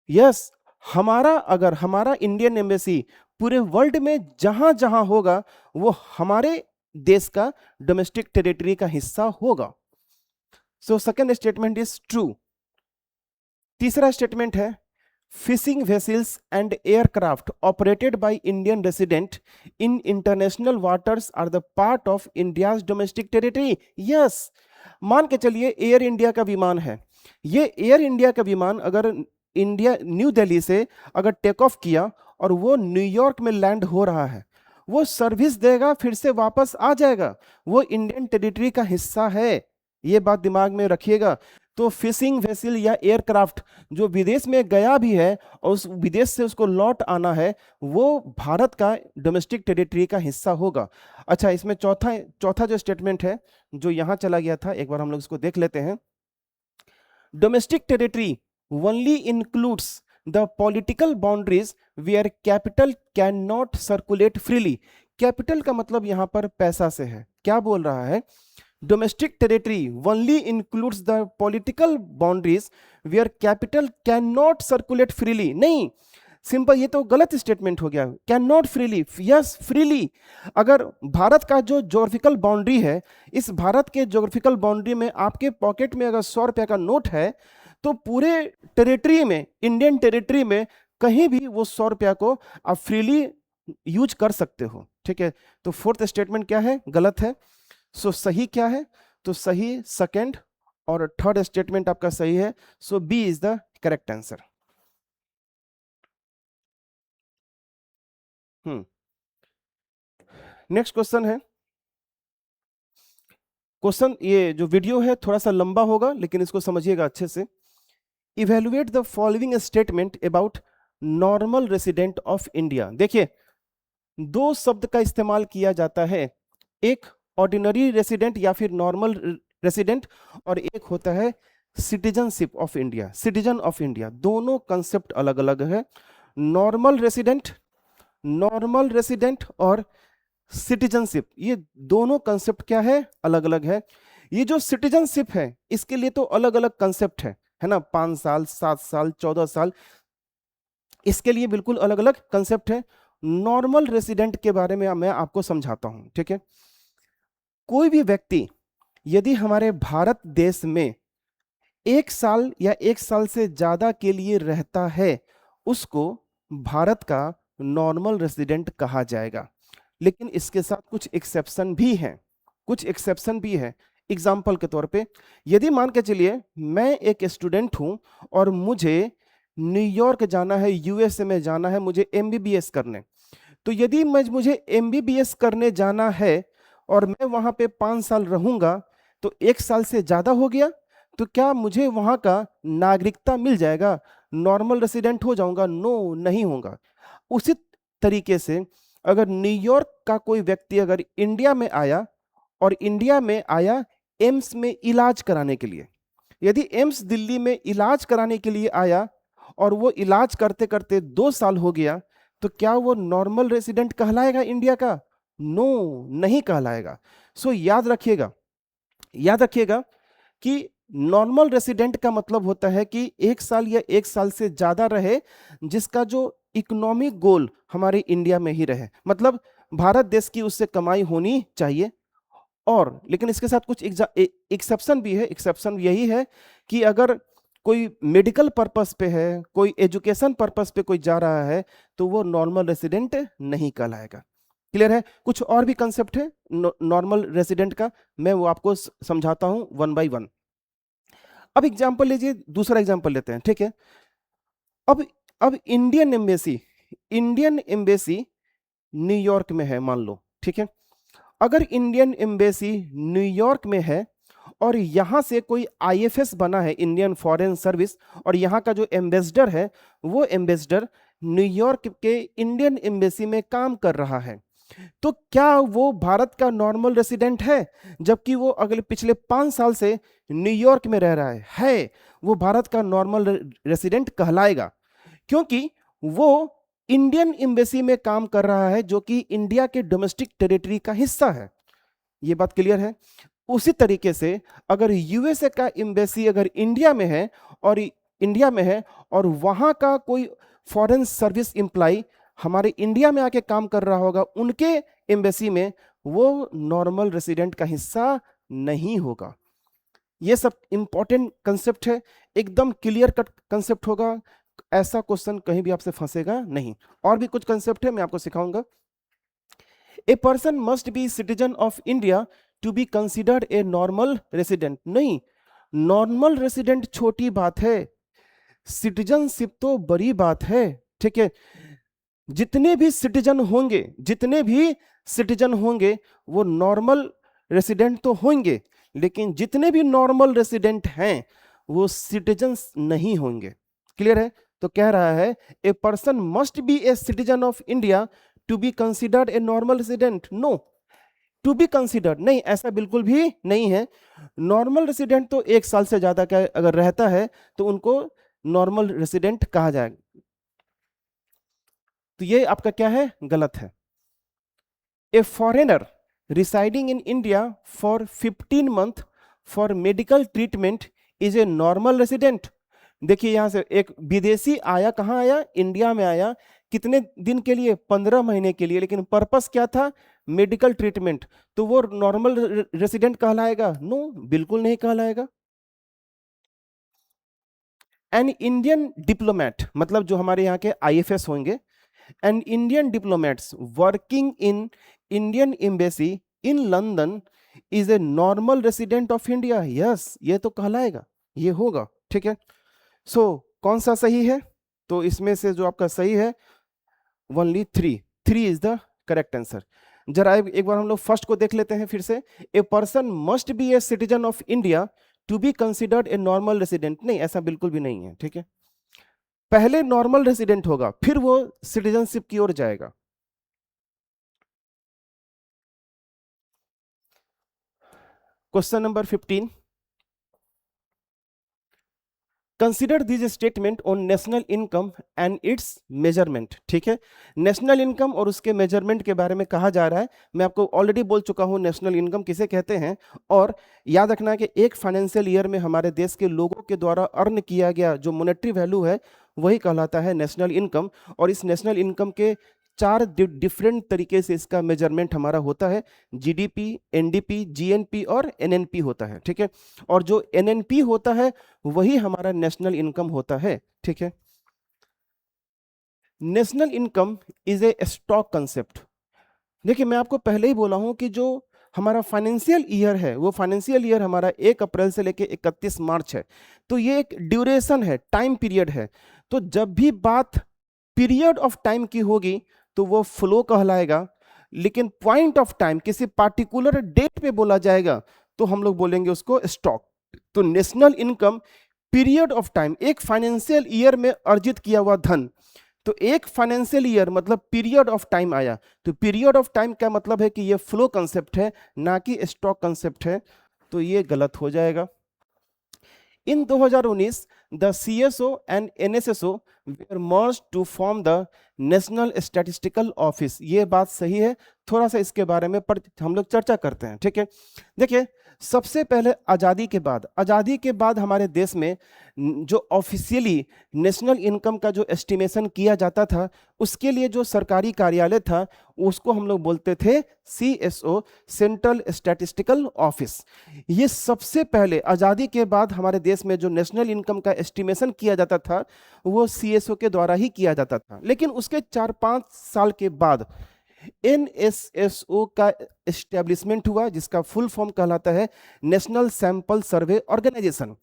yes. अगर हमारा इंडियन एम्बेसी पूरे वर्ल्ड में जहां जहां होगा वो हमारे देश का डोमेस्टिक टेरिटरी का हिस्सा होगा। So second statement is true. तीसरा स्टेटमेंट है fishing vessels and aircraft operated by Indian resident in international waters are the part of India's domestic territory? Yes. मान के चलिए एयर इंडिया का विमान है, ये एयर इंडिया का विमान अगर इंडिया न्यू दिल्ली से अगर टेक ऑफ किया और वो न्यूयॉर्क में लैंड हो रहा है, वो सर्विस देगा, फिर से वापस आ जाएगा, वो इंडियन टेरिटरी का हिस्सा है। ये बात दिमाग में रखिएगा। तो फिशिंग वेसल या एयरक्राफ्ट जो विदेश में गया भी है और उस विदेश से उसको लौट आना है, वो भारत का डोमेस्टिक टेरिटरी का हिस्सा होगा। अच्छा, इसमें चौथा जो स्टेटमेंट है जो यहां चला गया था, एक बार हम लोग इसको देख लेते हैं। Domestic territory only includes the political boundaries where capital cannot circulate freely। Capital का मतलब यहां पर पैसा से है। क्या बोल रहा है? Domestic territory only includes the political boundaries where capital cannot circulate freely। नहीं, सिंपल, ये तो गलत स्टेटमेंट हो गया। Can not freely, yes freely. अगर भारत का जो ज्योग्राफिकल बाउंड्री है, इस भारत के ज्योग्राफिकल बाउंड्री में आपके पॉकेट में अगर 100 रुपये का नोट है तो पूरे टेरिटरी में, इंडियन टेरिटरी में कहीं भी वो 100 रुपया को आप फ्रीली यूज कर सकते हो। ठीक है, तो फोर्थ स्टेटमेंट क्या है? गलत है। सो सही क्या है? तो सही सेकंड और थर्ड स्टेटमेंट आपका सही है। So B is the correct answer. Next question है। क्वेश्चन, ये जो वीडियो है थोड़ा सा लंबा होगा लेकिन इसको समझिएगा अच्छे से। Evaluate the following statement about normal resident of India. देखिए, दो शब्द का इस्तेमाल किया जाता है, एक ऑर्डिनरी रेसिडेंट या फिर नॉर्मल रेसिडेंट और एक होता है citizenship of India, citizen of India. दोनों कंसेप्ट अलग अलग है। नॉर्मल रेसिडेंट और सिटीजनशिप, ये दोनों कंसेप्ट क्या है? अलग अलग है। ये जो सिटीजनशिप है इसके लिए तो अलग अलग कंसेप्ट है ना, 5 साल, 7 साल, 14 साल, इसके लिए बिल्कुल अलग अलग कंसेप्ट है। नॉर्मल रेसिडेंट के बारे में मैं आपको समझाता हूं। ठीक है, कोई भी व्यक्ति यदि हमारे भारत देश में 1 साल या 1 साल से ज्यादा के लिए रहता है, उसको भारत का नॉर्मल रेसिडेंट कहा जाएगा। लेकिन इसके साथ कुछ एक्सेप्शन भी है। एग्जाम्पल के तौर पे, यदि मान के चलिए मैं एक स्टूडेंट हूं और मुझे न्यूयॉर्क जाना है, यूएसए में जाना है मुझे एमबीबीएस करने, तो यदि मुझे एमबीबीएस करने जाना है और मैं वहां पे 5 साल रहूंगा, तो 1 साल से ज्यादा हो गया, तो क्या मुझे वहां का नागरिकता मिल जाएगा, नॉर्मल रेसिडेंट हो जाऊंगा? नो, नहीं होगा। उसी तरीके से अगर न्यूयॉर्क का कोई व्यक्ति अगर इंडिया में आया और इंडिया में आया एम्स में इलाज कराने के लिए, यदि एम्स दिल्ली में इलाज कराने के लिए आया और वो इलाज करते करते 2 साल हो गया, तो क्या वो नॉर्मल रेसिडेंट कहलाएगा इंडिया का? नो, नहीं कहलाएगा। सो याद रखिएगा कि नॉर्मल रेसिडेंट का मतलब होता है कि 1 साल या 1 साल से ज्यादा रहे, जिसका जो इकोनॉमिक गोल हमारे इंडिया में ही रहे, मतलब भारत देश की उससे कमाई होनी चाहिए। और लेकिन इसके साथ कुछ एक्सेप्शन भी है। एक्सेप्शन यही है कि अगर कोई मेडिकल पर्पस पे है, कोई एजुकेशन पर्पस पे कोई जा रहा है, तो वो नॉर्मल रेसिडेंट नहीं कहलाएगा। क्लियर है? कुछ और भी कंसेप्ट है नॉर्मल रेसिडेंट का, मैं वो आपको समझाता हूं 1 बाय 1। अब एग्जाम्पल लीजिए, दूसरा एग्जाम्पल लेते हैं। ठीक है, अब इंडियन एम्बेसी न्यूयॉर्क में है, मान लो। ठीक है, अगर इंडियन एम्बेसी न्यूयॉर्क में है और यहां से कोई आईएफएस बना है, इंडियन फॉरेन सर्विस, और यहां का जो एम्बेसडर है वो एम्बेसडर न्यूयॉर्क के इंडियन एम्बेसी में काम कर रहा है, तो क्या वो भारत का नॉर्मल रेसिडेंट है? जबकि वो अगले पिछले 5 साल से न्यूयॉर्क में रह रहा है वो भारत का नॉर्मल रेसिडेंट कहलाएगा, क्योंकि वो इंडियन एम्बेसी में काम कर रहा है जो कि इंडिया के डोमेस्टिक टेरिटरी का हिस्सा है। ये बात क्लियर है? उसी तरीके से अगर यूएसए का एम्बेसी अगर इंडिया में है और वहां का कोई फॉरेन सर्विस एम्प्लॉय हमारे इंडिया में आके काम कर रहा होगा उनके एम्बेसी में, वो नॉर्मल रेसिडेंट का हिस्सा नहीं होगा। ये सब इंपॉर्टेंट कंसेप्ट है, एकदम क्लियर कट कंसेप्ट होगा, ऐसा क्वेश्चन कहीं भी आपसे फंसेगा नहीं। और भी कुछ कंसेप्ट है मैं आपको सिखाऊंगा। A person must be citizen of India to be considered a normal resident. नहीं, नॉर्मल रेसिडेंट छोटी बात है, सिटीजनशिप तो बड़ी बात है। ठीक है, जितने भी सिटीजन होंगे वो नॉर्मल रेसिडेंट तो होंगे, लेकिन जितने भी नॉर्मल रेसिडेंट हैं वो सिटीजन्स नहीं होंगे। क्लियर है? तो कह रहा है a person must be a citizen of India to be considered a normal resident. No, to be considered नहीं, ऐसा बिल्कुल भी नहीं है। नॉर्मल रेसिडेंट तो 1 साल से ज्यादा का अगर रहता है तो उनको नॉर्मल रेसिडेंट कहा जाएगा। तो ये आपका क्या है? गलत है। ए foreigner residing in India for 15 month for medical treatment is a normal resident. देखिए यहां से एक विदेशी आया, कहां आया? इंडिया में आया। कितने दिन के लिए? 15 महीने के लिए, लेकिन पर्पस क्या था? Medical treatment. तो वो नॉर्मल रेसिडेंट कहलाएगा? नो, बिल्कुल नहीं कहलाएगा। एन इंडियन डिप्लोमेट, मतलब जो हमारे यहाँ के आईएफएस होंगे, and Indian diplomats working in Indian embassy in London is a normal resident of India. Yes, ये तो कहलाएगा, ये होगा। ठीक है, सो कौन सा सही है? तो इसमें से जो आपका सही है only 3 is the correct answer. जरा एक बार हम लोग फर्स्ट को देख लेते हैं फिर से। A person must be a citizen of India to be considered a normal resident. नहीं, ऐसा बिल्कुल भी नहीं है। ठीक है, पहले नॉर्मल रेसिडेंट होगा फिर वो सिटीजनशिप की ओर जाएगा। Question number 15, consider this statement on national income and it's measurement. ठीक है, नेशनल इनकम और उसके मेजरमेंट के बारे में कहा जा रहा है। मैं आपको ऑलरेडी बोल चुका हूं नेशनल इनकम किसे कहते हैं, और याद रखना कि एक फाइनेंशियल ईयर में हमारे देश के लोगों के द्वारा अर्न किया गया जो मॉनेटरी वैल्यू है वही कहलाता है नेशनल इनकम। और इस नेशनल इनकम के 4 डिफरेंट तरीके से इसका मेजरमेंट हमारा होता है। जीडीपी, एनडीपी, जीएनपी और एनएनपी होता है। ठीक है, और जो एनएनपी होता है वही हमारा नेशनल इनकम होता है। ठीक है, national income is a stock concept. देखिए मैं आपको पहले ही बोला हूं कि जो हमारा फाइनेंशियल ईयर है वो फाइनेंशियल ईयर हमारा 1 अप्रैल से लेकर 31 मार्च है। तो ये एक ड्यूरेशन है, टाइम पीरियड है। तो जब भी बात पीरियड ऑफ टाइम की होगी तो वो फ्लो कहलाएगा, लेकिन पॉइंट ऑफ टाइम किसी पार्टिकुलर डेट पे बोला जाएगा तो हम लोग बोलेंगे उसको स्टॉक। तो national income period of time, एक फाइनेंशियल ईयर में अर्जित किया हुआ धन। तो एक फाइनेंशियल ईयर मतलब पीरियड ऑफ टाइम आया, तो पीरियड ऑफ टाइम का मतलब है कि ये फ्लो कंसेप्ट है ना कि स्टॉक कंसेप्ट है। तो ये गलत हो जाएगा। इन 2019 the CSO and NSSO were merged to form the national statistical office. ये बात सही है, थोड़ा सा इसके बारे में पर हम लोग चर्चा करते हैं। ठीक है, देखिए सबसे पहले आज़ादी के बाद हमारे देश में जो ऑफिशियली नेशनल इनकम का जो एस्टिमेशन किया जाता था उसके लिए जो सरकारी कार्यालय था उसको हम लोग बोलते थे सीएसओ, सेंट्रल स्टैटिस्टिकल ऑफिस। ये सबसे पहले आज़ादी के बाद हमारे देश में जो नेशनल इनकम का एस्टिमेशन किया जाता था वो सीएसओ के द्वारा ही किया जाता था। लेकिन उसके 4-5 साल के बाद एनएसएसओ का एस्टेब्लिशमेंट हुआ जिसका फुल फॉर्म कहलाता है नेशनल सैंपल सर्वे ऑर्गेनाइजेशन।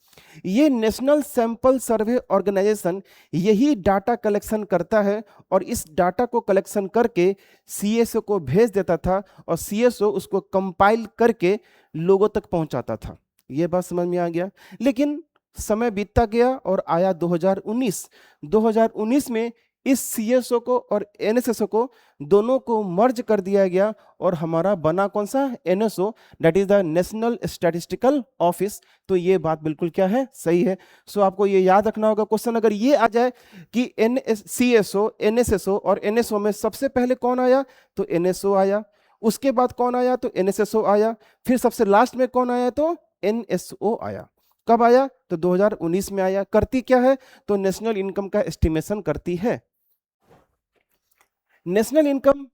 ये नेशनल सैंपल सर्वे ऑर्गेनाइजेशन यही डाटा कलेक्शन करता है और इस डाटा को कलेक्शन करके सीएसओ को भेज देता था और सीएसओ उसको कंपाइल करके लोगों तक पहुंचाता था। ये बात समझ में आ गया। लेकिन समय बीतता गया और आया 2019 में इस सीएसओ को और एनएसएसओ को दोनों को मर्ज कर दिया गया और हमारा बना कौन सा, NSO, that is the national statistical office. तो ये बात बिल्कुल क्या है, सही है। सो आपको ये याद रखना होगा, क्वेश्चन अगर ये आ जाए कि सीएसओ, एनएसएसओ और एनएसओ में सबसे पहले कौन आया, तो एनएसओ आया, उसके बाद कौन आया, तो एनएसएसओ आया, फिर सबसे लास्ट में कौन आया, तो एनएसओ आया। कब आया, तो 2019 में आया। करती क्या है, तो नेशनल इनकम का एस्टिमेशन करती है। National income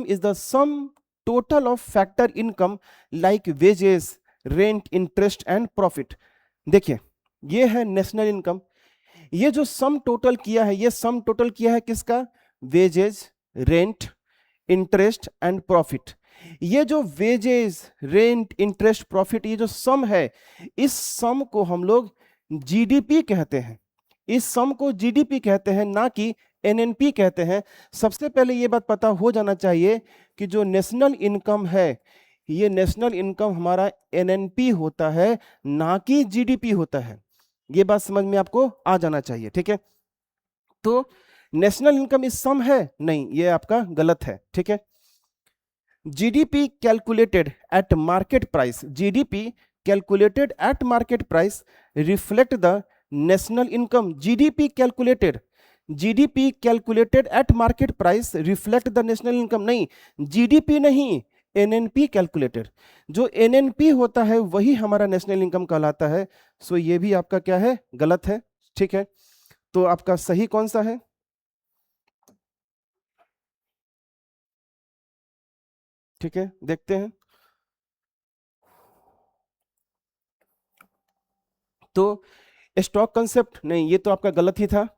is the sum total of factor income like wages, rent, interest and profit। देखिए ये है नेशनल इनकम। ये जो सम टोटल किया है, ये सम टोटल किया है किसका, wages, rent, interest and profit. ये जो वेजेस, रेंट, इंटरेस्ट, प्रॉफिट, ये जो सम है, इस सम को हम लोग जीडीपी कहते हैं। इस सम को जीडीपी कहते हैं, ना कि एनएनपी कहते हैं। सबसे पहले ये बात पता हो जाना चाहिए कि जो नेशनल इनकम है, ये नेशनल इनकम हमारा एनएनपी होता है, ना कि जीडीपी होता है। ये बात समझ में आपको आ जाना चाहिए, ठीक है। तो नेशनल इनकम इस सम है, नहीं, ये आपका गलत है, ठीक है। GDP calculated at market price, GDP calculated at market price reflect the national income. GDP calculated at market price reflect the national income, नहीं, जीडीपी नहीं, एनएनपी कैलकुलेटेड। जो एनएनपी होता है वही हमारा नेशनल इनकम कहलाता है। सो ये भी आपका क्या है, गलत है, ठीक है। तो आपका सही कौन सा है, ठीक है, देखते हैं। तो स्टॉक कंसेप्ट, नहीं, ये तो आपका गलत ही था,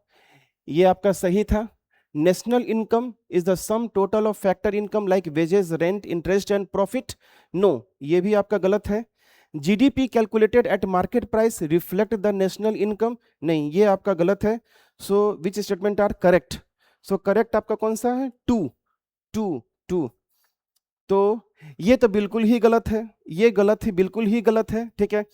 ये आपका सही था। National income is the sum total of factor income like wages, rent, interest and profit, no, ये भी आपका गलत है। GDP calculated at market price reflect the national income, नहीं, ये आपका गलत है। So which statement are correct, so correct आपका कौन सा है, टू, टू, टू। तो ये तो बिल्कुल ही गलत है, ये गलत ही, बिल्कुल ही गलत है, ठीक है।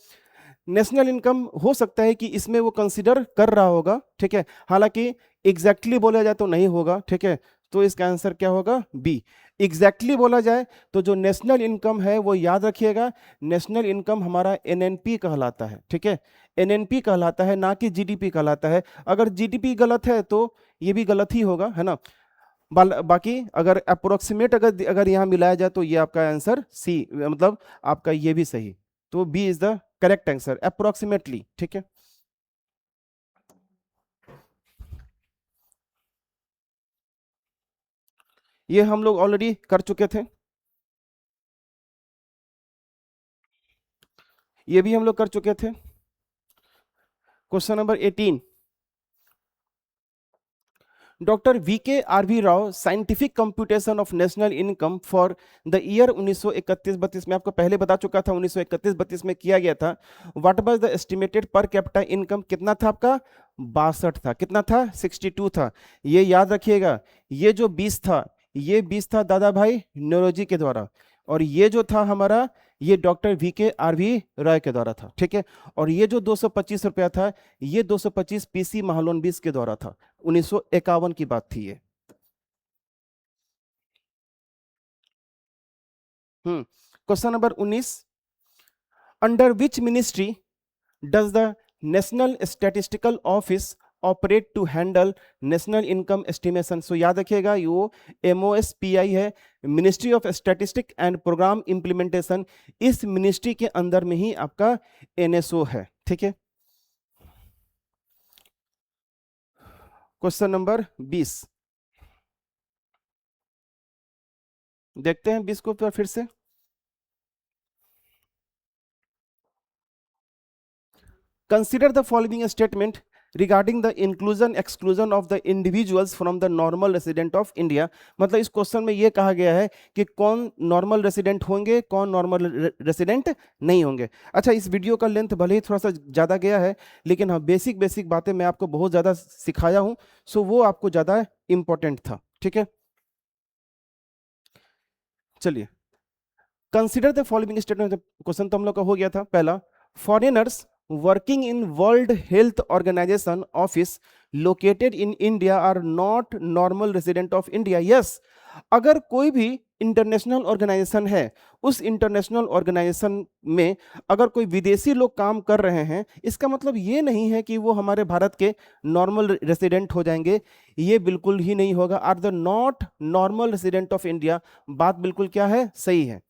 नेशनल इनकम हो सकता है कि इसमें वो कंसीडर कर रहा होगा, ठीक है, हालांकि एग्जैक्टली बोला जाए तो नहीं होगा, ठीक है। तो इसका आंसर क्या होगा, बी। एग्जैक्टली बोला जाए तो जो नेशनल इनकम है वो याद रखिएगा, नेशनल इनकम हमारा एनएनपी कहलाता है, ठीक है, एनएनपी कहलाता है, ना कि जीडीपी कहलाता है। अगर जीडीपी गलत है तो ये भी गलत ही होगा, है ना। बाकी अगर अप्रोक्सीमेट अगर यहाँ मिलाया जाए तो ये आपका आंसर सी, मतलब आपका ये भी सही। तो B is the correct answer, approximately, ठीक है। ये हम लोग ऑलरेडी कर चुके थे, ये भी हम लोग कर चुके थे। Question number 18, doctor VK RV Rao scientific computation of national income for the year 1931-32 में, आपको पहले बता चुका था 1931-32 में किया गया था। What was the estimated per capita income, कितना था आपका, 62 था, कितना था, 62 था। ये याद रखिएगा, ये जो 20 था, ये 20 था दादा भाई नौरोजी के द्वारा, और ये जो था हमारा, ये डॉक्टर वीके आरवी राय के द्वारा था, ठीक है। और ये जो 225 रुपया था, ये 225 पीसी महालोनबिस के द्वारा था। 1951 की बात थी ये। Question number 19, under which ministry does the national statistical office operate to handle national income estimation. So याद रखिएगा, ये MOSPI है, ministry of statistic and programme implementation. इस मिनिस्ट्री के अंदर में ही आपका NSO है, ठीक है। क्वेश्चन नंबर 20, देखते हैं 20 को फिर से। Consider the following statement regarding the inclusion exclusion of the individuals from the normal resident of India। मतलब इस क्वेश्चन में ये कहा गया है कि कौन नॉर्मल रेसिडेंट होंगे, कौन नॉर्मल रेसिडेंट नहीं होंगे। अच्छा, इस वीडियो का लेंथ भले ही थोड़ा सा ज़्यादा गया है, लेकिन हाँ बेसिक बेसिक बातें मैं आपको बहुत ज़्यादा सिखाया हूँ, सो वो आपको ज़्यादा इंपॉर्टेंट था, ठीक है। चलिए, consider the following statement, question तो हम लोग का हो गया था। पहला, foreigners working in World Health Organization office located in India are not normal resident of India. Yes, अगर कोई भी इंटरनेशनल ऑर्गेनाइजेशन है, उस इंटरनेशनल ऑर्गेनाइजेशन में अगर कोई विदेशी लोग काम कर रहे हैं, इसका मतलब ये नहीं है कि वो हमारे भारत के नॉर्मल रेसिडेंट हो जाएंगे। ये बिल्कुल ही नहीं होगा। Are the not normal resident of India, बात बिल्कुल क्या है, सही है।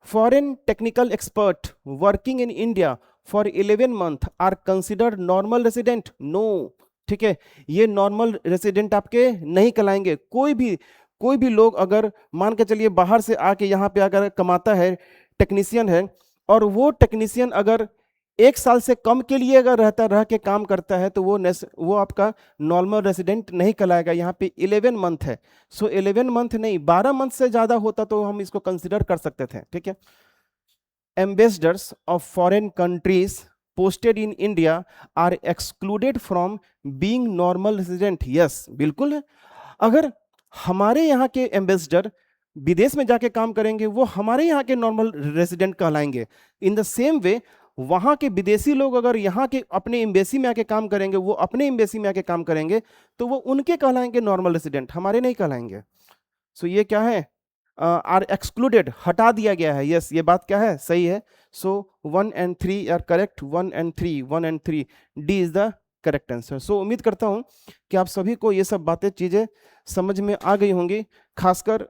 Foreign technical expert working in India for 11 month are considered normal resident. No, ठीक है, ये नॉर्मल रेसिडेंट आपके नहीं कहलाएंगे। कोई भी लोग अगर मान के चलिए बाहर से आके यहाँ पे अगर कमाता है, टेक्नीशियन है, और वो टेक्नीशियन अगर 1 साल से कम के लिए अगर रह के काम करता है, तो वो आपका नॉर्मल रेसिडेंट नहीं कहलाएगा। यहाँ पे 11 मंथ है, सो 11 मंथ नहीं, 12 मंथ से ज्यादा होता तो हम इसको कंसिडर कर सकते थे, ठीक है। Ambassadors of foreign countries posted in India are excluded from being normal resident. Yes, बिल्कुल है। अगर हमारे यहाँ के एम्बेसडर विदेश में जाके काम करेंगे, वो हमारे यहाँ के नॉर्मल रेसिडेंट कहलाएंगे। इन द सेम वे वहाँ के विदेशी लोग अगर यहाँ के अपने एम्बेसी में आके काम करेंगे, वो अपने एम्बेसी में आके काम करेंगे, तो वो उनके कहलाएंगे नॉर्मल रेसिडेंट, हमारे नहीं कहलाएंगे। सो ये क्या है, आर एक्सक्लूडेड, हटा दिया गया है। यस, ये बात क्या है, सही है। So 1 and 3 are correct, 1 and 3 D is the correct answer. So उम्मीद करता हूं कि आप सभी को ये सब बातें चीजें समझ में आ गई होंगी, खासकर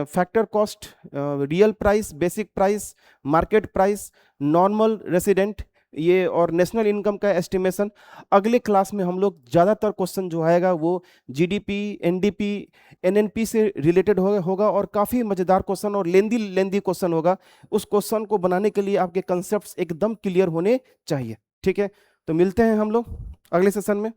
factor cost, real price, basic price, market price, normal resident, ये और नेशनल इनकम का एस्टिमेशन। अगले क्लास में हम लोग ज़्यादातर क्वेश्चन जो आएगा वो जीडीपी, एनडीपी, एनएनपी से रिलेटेड होगा और काफ़ी मज़ेदार क्वेश्चन और लेंदी क्वेश्चन होगा। उस क्वेश्चन को बनाने के लिए आपके कंसेप्ट्स एकदम क्लियर होने चाहिए, ठीक है। तो मिलते हैं हम लोग अगले सेशन में।